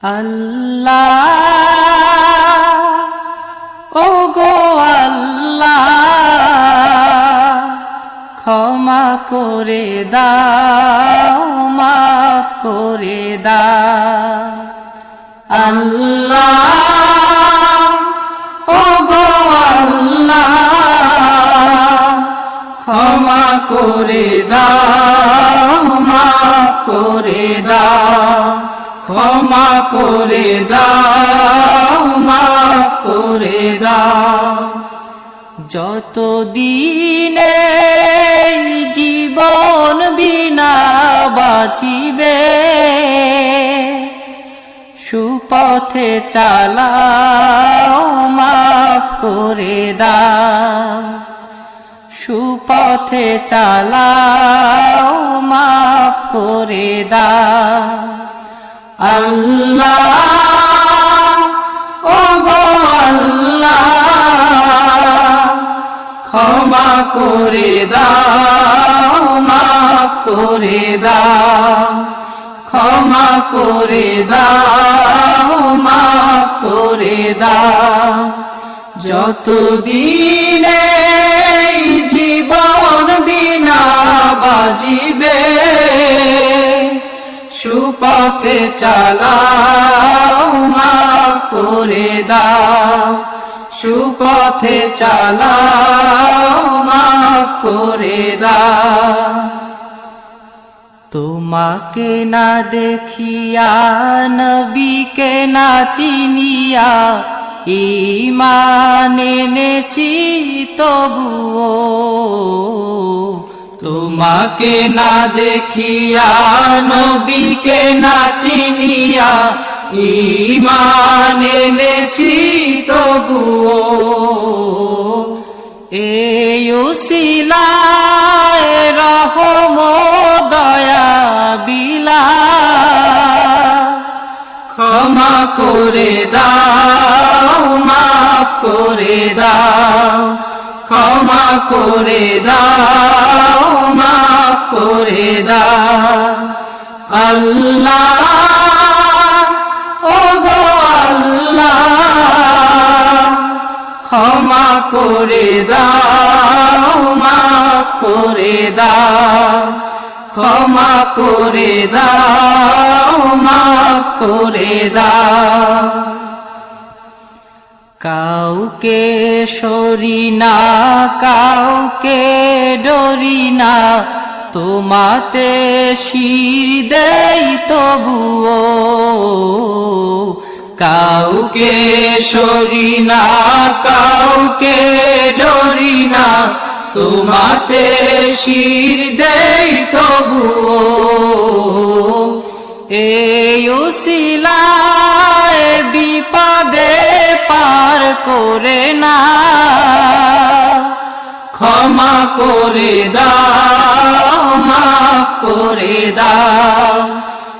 আল্লাহ ও গো আল্লাহ ক্ষমা করে দাও মাফ করে দাও আল্লাহ ও গো আল্লাহ ক্ষমা করে দাও মাফ করে দাও ক্ষমা করে দাও মাফ করে দাও যতদিনে জীবন বিনা বাঁচিবে সুপথে চালাও মাফ করে দাও সুপথে চালাও মাফ করে দাও আল্লাহ ও গো আল্লাহ ক্ষমা করে দাও মাফ করে দাও ক্ষমা করে দাও মাফ করে দাও যতদিনে জীবন বিনা বাজিবে সুপথে চালাও মাফ করে দাও সুপথে চালাও মাফ করে দাও তোমাকে না দেখিয়া নবীকে না চিনিয়া ঈমান এনেছি তবুও তোমাকে না দেখিয়া নবীকে না চিনিয়া ঈমান এনেছি তবুও এই উসিলায় রহম দয়া বিলা ক্ষমা করে দাও মাফ করে দাও ক্ষমা করে দাও মাফ করে দাও আল্লাহ ও গো আল্লাহ ক্ষমা করে দাও মাফ করে দাও ক্ষমা করে দাও মাফ করে দাও কাউকে সরি না কাউকে ডরি না তোমাতে শির দেই তবুও কাউকে সরি না কাউকে ডরি না তোমাতে শির দেই তবুও এই উসিলায় বিপদে পার করে না ক্ষমা করে দাও মাফ করে দাও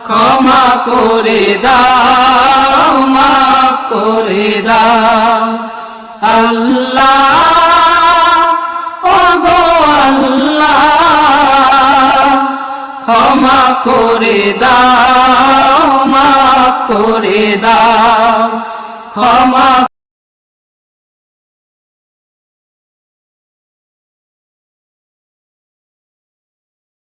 ক্ষমা করে দাও মাফ করে দাও আল্লাহ ও গো আল্লাহ ক্ষমা করে দাও মাফ করে দাও ক্ষমা